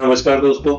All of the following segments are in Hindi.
नमस्कार दोस्तों,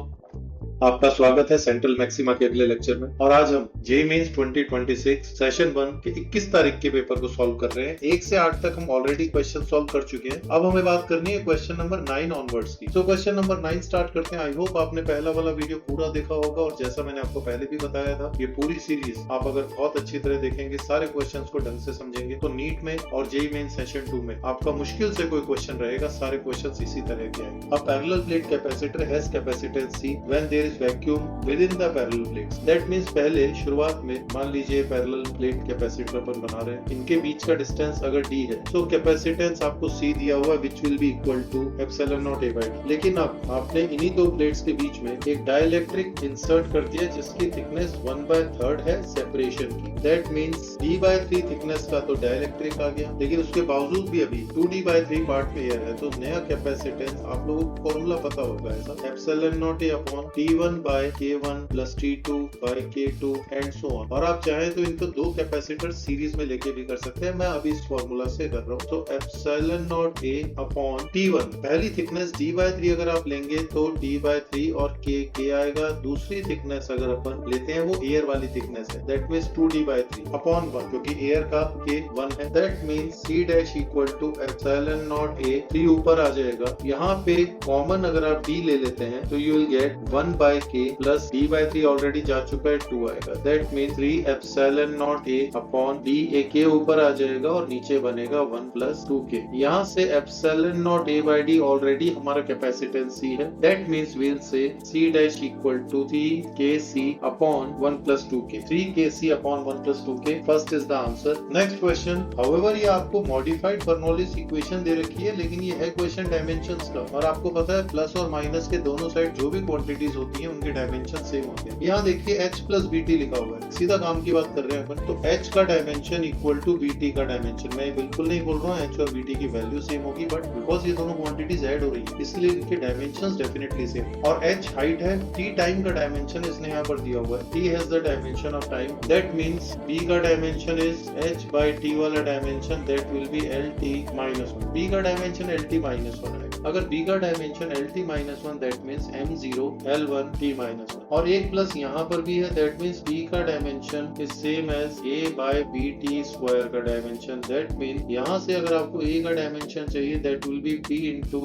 आपका स्वागत है सेंट्रल मैक्सिमा के अगले लेक्चर में। और आज हम जेईई मेंस 2026 सेशन 1 के 21 तारीख के पेपर को सॉल्व कर रहे हैं। 1 से 8 तक हम ऑलरेडी क्वेश्चन सॉल्व कर चुके हैं। अब हमें बात करनी है क्वेश्चन नंबर 9 ऑनवर्ड्स की। तो क्वेश्चन नंबर 9 स्टार्ट करते हैं। आई होप आपने पहला वाला वीडियो पूरा देखा होगा, और जैसा मैंने आपको पहले भी बताया था, ये पूरी सीरीज आप अगर बहुत अच्छी तरह देखेंगे, सारे क्वेश्चन को ढंग से समझेंगे, तो नीट में और जेईई मेंस सेशन 2 में आपका मुश्किल से कोई क्वेश्चन रहेगा, सारे क्वेश्चन इसी तरह के आएंगे। अब parallel plate capacitor has capacitance C when there is vacuum within the parallel plates. That means पहले शुरुआत में मान लीजिए पैरेलल प्लेट कैपेसिटर अपन बना रहे हैं, इनके बीच का डिस्टेंस अगर d है, तो कैपेसिटेंस आपको C दिया हुआ है, which will be equal to epsilon naught A by D। लेकिन अब आपने इन्हीं दो प्लेट्स के बीच में एक डाइलेक्ट्रिक इंसर्ट कर दिया जिसकी थिकनेस 1/3 है सेपरेशन की। दैट मींस D/3 थिकनेस का तो डाइलेक्ट्रिक आ गया, लेकिन उसके बावजूद भी अभी 2D/3 पार्ट में एयर है, तो नया कैपेसिटेंस आप लोगों को फॉर्मूला पता होगा ऐसा, epsilon naught A upon T1/K1 plus T2/K2 and so on. और आप चाहें तो इनको दो कैपेसिटर सीरीज में लेके भी कर सकते हैं, मैं अभी इस फॉर्मूला से कर रहा हूँ। तो epsilon naught A upon T1, पहली थिकनेस D/3 अगर आप लेंगे तो D/3 और K आएगा। दूसरी थिकनेस अगर अपन लेते हैं वो एयर वाली थिकनेस है, दैट मींस 2D/3 अपॉन 1, क्योंकि एयर का K 1 है। That means C dash equal to epsilon naught A, 3 ऊपर आ जाएगा। यहाँ पे कॉमन अगर आप D ले लेते हैं तो you will gate 1/K plus D/3 already जा चुका है, 2 आएगा। That means 3 epsilon naught A upon D, A K ऊपर आ जाएगा और नीचे बनेगा 1 प्लस 2K। यहाँ से epsilon naught A by D already हमारा कैपेसिटेंस C है। That means we will say C dash equal to 3KC upon 1 plus 2K। 3KC upon 1 plus 2K first is the answer. Next question, however ये आपको मॉडिफाइड बर्नौलीज इक्वेशन दे रखी है, लेकिन ये है क्वेश्चन डायमेंशंस का, और आपको पता है प्लस और माइनस के दोनों साइड जो भी क्वांटिटीज होती हैं उनके डायमेंशन सेम होते हैं। यहाँ देखिए H प्लस BT लिखा हुआ है, सीधा काम की बात कर रहे हैं अपन। तो H का डायमेंशन इक्वल टू BT का डायमेंशन। मैं बिल्कुल नहीं बोल रहा हूँ H और BT की वैल्यू सेम होगी, बट बिकॉज ये दोनों क्वांटिटीज ऐड हो रही है इसलिए इनके डायमेंशंस डेफिनेटली सेम। और H हाइट है, T टाइम का डायमेंशन इसने यहाँ पर दिया हुआ है, T has the dimension of time. That means B का dimension is H by T वाला dimension, that will be LT minus 1। B का डायमेंशन LT माइनस 1 है। अगर B का dimension LT minus 1, that means M0 L1 T minus 1। और एक प्लस यहाँ पर भी है, दैट मींस B का dimension is same as A by BT square का डायमेंशन। दैट मींस यहाँ से अगर आपको A का डायमेंशन चाहिए, that will be B into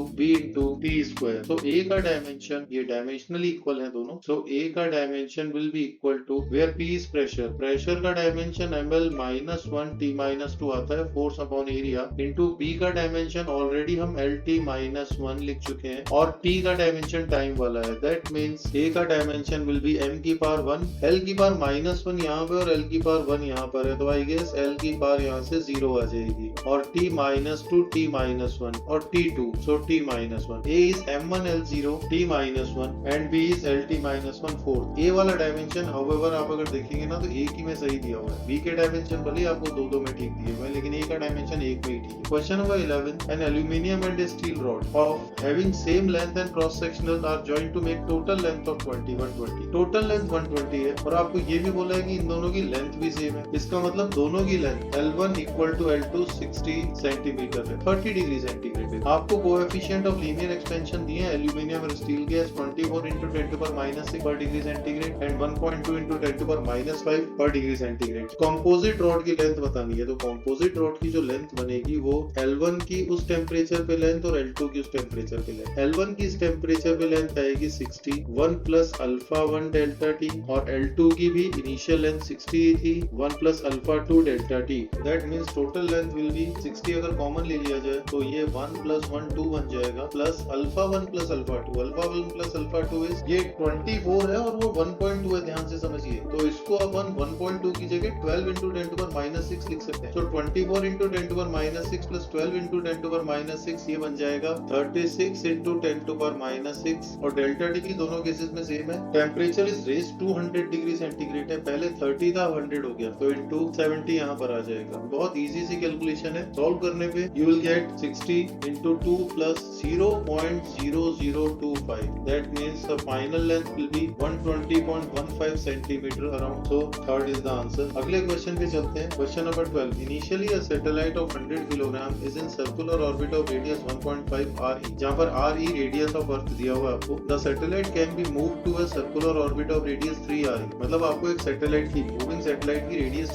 T square. तो A का डायमेंशन, ये डायमेंशनली इक्वल है दोनों, सो A का dimension will be equal to, where P is pressure, pressure का dimension ml minus 1 T minus 2 आता है, force upon area, into B का डायमेंशन ऑलरेडी हम LT माइनस 1 लिख चुके हैं, और T का डायमेंशन टाइम वाला है। दैट मींस A का डायमेंशन विल बी m की पावर 1, L की पावर माइनस 1 यहाँ पे और L की पावर 1 यहाँ पर है, तो आई गेस L की पावर यहाँ से 0 आ जाएगी, और T माइनस 2 T माइनस 1 और T2, so T minus 1। A is m1 L0 T minus 1 and B is LT minus 1 4। A वाला डायमेंशन हाउएवर आप अगर देखेंगे ना तो एक ही में सही दिया हुआ है, B के डायमेंशन भले आपको दो में ठीक दिए हुए हैं, लेकिन A का डायमेंशन एक में ही ठीक है। Question number 11, an aluminium and steel rod of having same length and cross sectional are joined to make total length of 120। Total length 120 है, और आपको ये भी बोला है कि इन दोनों की लेंथ भी सेम है। इसका मतलब दोनों की length L1 equal to L2 60 centimetre है, 30 डिग्री सेंटीग्रेड है। आपको कोएफिशिएंट ऑफ लीनियर एक्सपेंशन दिए हैं एल्यूमिनियम और स्टील के 24 इंटू 10⁻6 पर डिग्री सेंटीग्रेड एंड 1.2 इंटू 10⁻5 पर डिग्री सेंटीग्रेड। कॉम्पोजिट रॉड की लेंथ बतानी है, तो कॉम्पोजिट रॉड की जो लेंथ बनेगी वो L1 की उस टेम्परेचर पे लेंथ और L2 की उस टेम्परेचर पे लेंथ। L1 की इस टेम्परेचर पे लेंथ आएगी 60, 1 प्लस अल्फा 1 डेल्टा टी, और L2 की भी इनिशियल लेंथ 60 थी, 1 plus alpha 2 delta T. That means total length will be 60, अगर कॉमन ले लिया जाए तो ये 1 प्लस 1 2 बन जाएगा, plus alpha 1 plus alpha 2, alpha 1 plus alpha 2 is, ये 24 है और वो 1.2 है, ध्यान से समझिए। तो इसको अपन 1.2 की जगह 12 इंटू 10⁻6 लिख सकते हैं। तो 24 इंटू 10⁻6 प्लस 12 इंटू 10⁻6 ये बन जाएगा 36 इंटू 10⁻6, और डेल्टा टी की दोनों केसेस में सेम है। Temperature is raise 200 degree centigrade है, पहले 30 था 100 हो गया, तो इंटू 70 यहाँ पर आ जाएगा। बहुत इजी सी कैलकुलेशन है, सॉल्व करने पे you will gate 60 into 2 plus 0.0025, that means the final length will be 120.15 centimetre around. So third is the answer. अगले क्वेश्चन पे चलते हैं। Question number 12, initially a satellite of 100 kilogram is in circular orbit of radius 1.5 RE, जहाँ पर RE रेडियस ऑफ अर्थ दिया हुआ है आपको। The satellite can be move to a circular orbit of radius 3 RE, मतलब आपको एक सैटेलाइट की मूविंग सैटेलाइट की रेडियस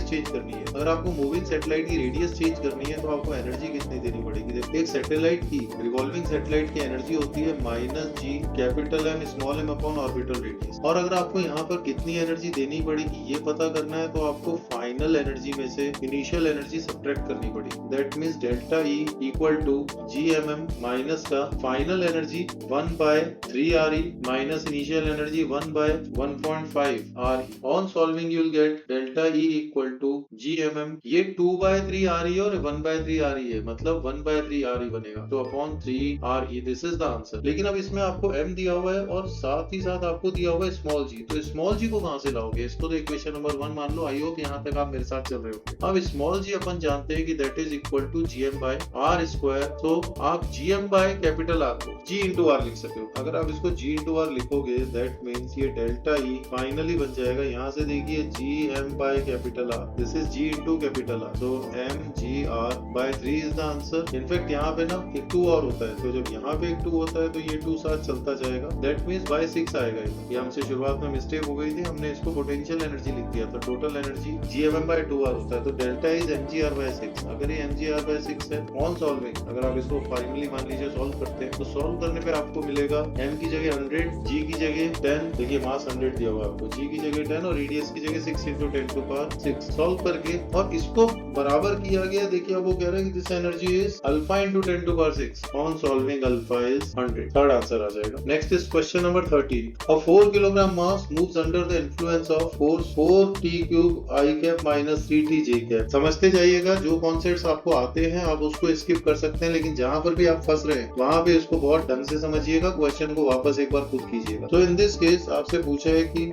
चेंज करनी है। अगर आपको मूविंग सैटेलाइट की रेडियस चेंज करनी है तो आपको एनर्जी कितनी देनी पड़ेगी? देखिए, एक सैटेलाइट की रिवॉल्विंग सैटेलाइट की एनर्जी होती है -G capital M small m upon orbital radius. और अगर आपको यहाँ पर कितनी एनर्जी देनी पड़ेगी ये पता करना है तो आपको फाइनल एनर्जी में से इनिशियल एनर्जी सब्ट्रैक्ट करनी पड़ेगी। That means delta E equal to GMM minus का final energy 1/3 RE minus initial energy 1/1.5 RE। On solving you will get delta E equal to GMM, ये 2/3 RE और 1/3 RE है, मतलब 1/3 RE बनेगा, तो upon 3 RE, this is the answer. लेकिन अब इसमें आपको M दिया हुआ है और साथ ही साथ आपको दिया हुआ है स्मॉल g, तो स्मॉल g को कहां से लाओगे? इसको तो इक्वेशन नंबर 1 मान लो। आई होप यहाँ तक आप मेरे साथ चल रहे हो। अब स्मॉल g अपन जानते हैं कि that is equal to GM/R², तो आप GM/कैपिटल R को G into R लिख सकते हो। अगर आप इसको G into R लिखोगे दैट मींस ये डेल्टा E फाइनली बन जाएगा, यहाँ से देखिए GM/कैपिटल R, this is G into capital R, so mgr/3 is the answer. In fact यहाँ पे ना एक 2 और होता है, तो जब यहाँ पे एक 2 होता है तो ये 2 साथ चलता जाएगा, दैट मींस बाय 6 आएगा। ये हमसे शुरुआत में मिस्टेक हो गई थी, हमने इसको पोटेंशियल एनर्जी लिख दिया था। टोटल एनर्जी GMM/2R होता है, तो डेल्टा इज mgr/6। अगर ये mgr/6 है ऑन सॉल्विंग, अगर आप इसको फाइनली मान लीजिए सॉल्व करते हैं तो सॉल्व करने पे आपको मिलेगा m की जगह 100, g की जगह 10, देखिए मास 100 दिया हुआ है आपको, g की जगह 10 और रेडियस की जगह 6 × 10⁶ सॉल्व करके, और इसको बराबर किया गया। देखिए अब वो कह रहा है कि this energy is alpha × 10⁶ on solving alpha is 100। Third answer आ जाएगा। Next is question number 13। A 4 kilogram mass moves under the influence of force 4t³ I cap minus 3t J cap. समझते जाइएगा, जो कॉन्सेप्ट्स आपको आते हैं आप उसको स्किप कर सकते हैं, लेकिन जहां पर भी आप फंस रहे हैं वहां पे इसको बहुत ढंग से समझिएगा, क्वेश्चन को वापस एक बार खुद कीजिएगा। तो इन दिस केस आपसे पूछा है कि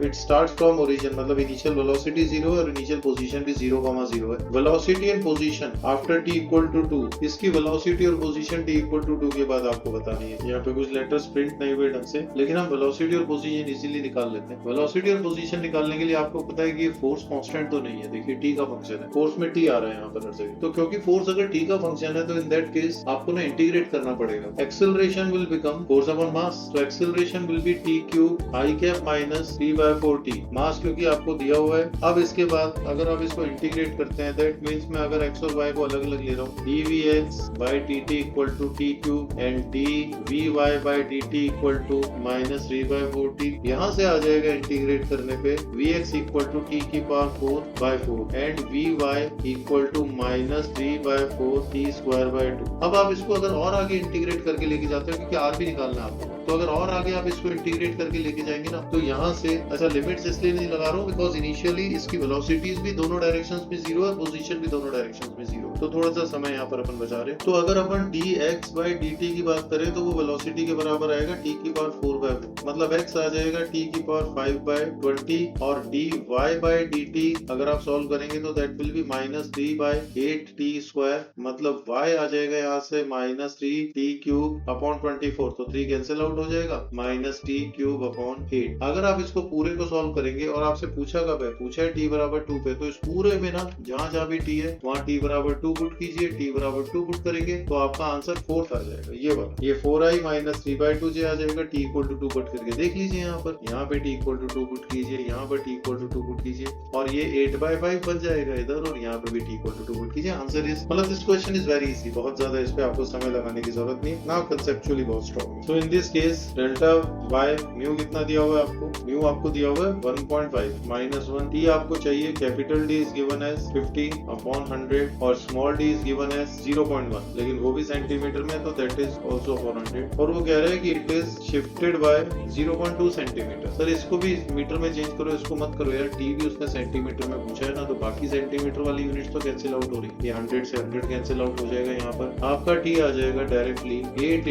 इट स्टार्ट्स फ्रॉम ओरिजिन, मतलब इनिशियल वेलोसिटी 0 और इनिशियल पोजीशन भी 0,0 है। Velocity and position after t equal to 2, इसकी वेलोसिटी और पोजीशन t इक्वल टू 2 के बाद आपको बतानी है। यहाँ पे कुछ लेटर्स प्रिंट नहीं हुए ढंग से, लेकिन हम वेलोसिटी और पोजीशन इजीली निकाल लेते हैं। वेलोसिटी और पोजीशन निकालने के लिए आपको पता है कि फोर्स कांस्टेंट तो नहीं है, देखिए t का फंक्शन है, फोर्स में t आ रहा है यहाँ पर हर जगह, तो क्योंकि फोर्स अगर t का फंक्शन है तो इन दैट केस आपको ना इंटीग्रेट करना पड़ेगा। Acceleration will become force upon mass, तो acceleration will be t³ I cap minus 3/4t, mass क्योंकि आपको दिया हुआ है। अब इसके बाद अगर आप इसको इंटीग्रेट करते हैं दैट मींस मैं अगर x और y को अलग अलग ले रहा हूँ, dvx/dt equal to t³ and dvy/dt equal to minus 3/4t, यहाँ से आ जाएगा इंटीग्रेट करने पे vx equal to t⁴/4 and vy equal to minus 3/4t²/2। अब आप इसको अगर और आगे इंटीग्रेट करके लेके जाते हो, क्योंकि r भी निकालना है आपको, तो अगर और आगे आप इसको इंटीग्रेट करके लेके जाएंगे ना, तो यहाँ से अच्छा लिमिट्स इसलिए नहीं लगा रहा हूँ बिकॉज इनिशियली इसकी वेलोसिटीज भी दोनों डायरेक्शंस में 0 और पोजीशन भी दोनों डायरेक्शंस में 0, तो थोड़ा सा समय यहाँ पर अपन बचा रहे। तो अगर अपन dx/dt की बात करें तो वो वेलोसिटी के बराबर आएगा t⁴/4, मतलब x आ जाएगा t⁵5/20 और dy/dt अगर आप सॉल्व करेंगे तो that will B minus 3/8t², मतलब y आ जाएगा यहाँ से माइनस 3t³ अपॉन 24, तो 3 कैंसिल आउट हो जाएगा, माइनस t³/8। अगर आप इसको पूरे को सॉल्व करेंगे और आपसे पूछा कब है, पूछा है t=2 पे, तो इस पूरे में ना जहाँ भी t है वहाँ t=2 पुट कीजिए, t=2 पुट करेंगे तो आपका आंसर 4 आ जाएगा, ये वाला, ये 4i माइनस 3/2j आ जाएगा। t इक्वल टू 2 पुट करके देख लीजिए, यहाँ पे t इक्वल टू 2 पुट कीजिए, यहाँ पर t इक्वल टू 2 पुट कीजिए, और ये 8/5 बन जाएगा इधर, और यहाँ पे भी t इक्वल टू 2 पुट कीजिए। आंसर इज, मतलब this question is very easy, बहुत ज्यादा इस पे आपको समय लगाने की जरूरत नहीं, नाउ कंसेप्चुअली बहुत strong. So in this case delta y mu कितना दिया हुआ है आपको, म्यू आपको दिया हुआ है 1.5 माइनस 1, t आपको चाहिए capital D is given as 50/100 और small d is given as 0.1, लेकिन वो भी सेंटीमीटर में, तो दैट इज आल्सो 400, और वो कह रहा है कि it is shifted by 0.2 centimetre. Sir इसको भी मीटर में चेंज करो, इसको मत करो यार, t भी उसने सेंटीमीटर में पूछा है ना, तो बाकी सेंटीमीटर वाली यूनिट तो कैंसिल आउट हो रही है, ये 100 से 100 कैंसिल आउट हो जाएगा। यहाँ पर आपका t आ जाएगा डायरेक्टली 8 ×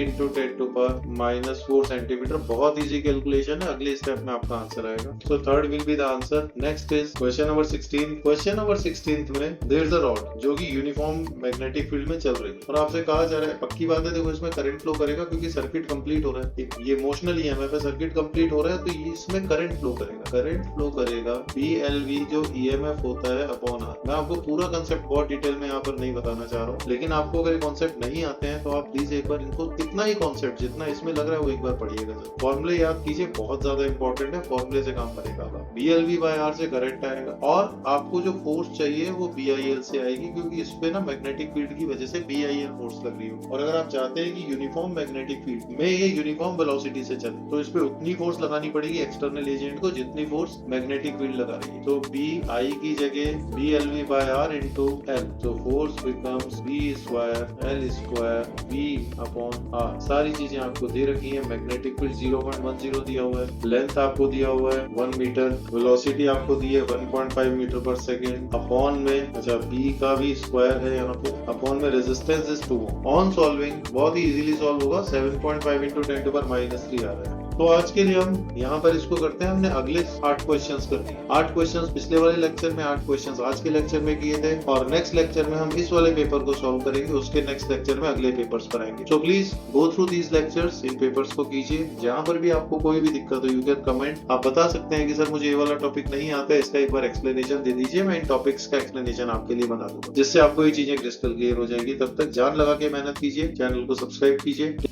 10⁻⁴ सेंटीमीटर। बहुत इजी कैलकुलेशन है, अगले स्टेप में आपका आंसर आएगा। So third will be the answer. Next is question number 16। Question number 16 में देयर इज अ रॉड जो कि यूनिफॉर्म यूनिफॉर्म मैग्नेटिक फील्ड में चल रही है और आपसे कहा जा रहा है पक्की बात है, देखो इसमें करंट फ्लो करेगा क्योंकि सर्किट कंप्लीट हो रहा है, ये इमोशनल ईएमएफ है, सर्किट कंप्लीट हो रहा है तो इसमें करंट फ्लो करेगा BLV जो ईएमएफ होता है अपॉन आर। मैं आपको पूरा कंसेप्ट बहुत डिटेल में यहाँ पर नहीं बताना चाह रहा हूँ, लेकिन आपको अगर कॉन्सेप्ट नहीं आते हैं तो आप प्लीज एक बार इनको इतना ही कॉन्सेप्ट जितना इसमें लग रहा है वो एक बार पढ़िएगा। फॉर्मूले याद कीजिए, बहुत ज्यादा इंपॉर्टेंट है, फॉर्मूले से काम करेगा। BLV बाय आर से करंट आएगा और आपको जो फोर्स चाहिए वो BIL से आएगी क्योंकि इस पे ना मैग्नेटिक फील्ड की वजह से BIL फोर्स लग रही हो। और अगर आप चाहते हैं कि यूनिफॉर्म मैग्नेटिक फील्ड में ये यूनिफॉर्म वेलोसिटी से चले तो इस पे उतनी फोर्स लगानी पड़ेगी एक्सटर्नल एजेंट को जितनी फोर्स मैग्नेटिक फील्ड लगा रही है। तो BI की जगह BLV by R into L, तो force becomes B square L square B upon R. सारी चीजें आपको दे रखी है, मैग्नेटिक फील्ड 0.10 दिया हुआ है, लेंथ आपको दिया हुआ है 1 मीटर, वेलोसिटी आपको दी है 1.5 मीटर पर सेकेंड, अपॉन में अच्छा B का भी स्क्वायर है यहाँ पे, अपॉन में रेजिस्टेंस इज 2 ऑन सॉल्विंग बहुत ही इजीली सॉल्व होगा, 7.5 इंटू 10⁻³ आ रहा है। तो आज के लिए हम यहाँ पर इसको करते हैं, हमने अगले 8 क्वेश्चंस कर दिए। 8 क्वेश्चंस पिछले वाले लेक्चर में, 8 क्वेश्चंस आज के लेक्चर में किए थे और नेक्स्ट लेक्चर में हम इस वाले पेपर को सॉल्व करेंगे, उसके नेक्स्ट लेक्चर में अगले पेपर्स पर आएंगे। So please go through these lectures, in papers को कीजिए। जहाँ पर भी आपको कोई भी दिक्कत हो यू कैन कमेंट, आप बता सकते हैं कि सर मुझे ये वाला टॉपिक नहीं आता है, इसका एक बार एक्सप्लेनेशन दे दीजिए, मैं इन टॉपिक्स का एक्सप्लेनेशन आपके लिए बना दूंगा जिससे आपको ये चीजें क्रिस्टल क्लियर हो जाएगी। तब तक जान लगा के मेहनत कीजिए, चैनल को सब्सक्राइब कीजिए।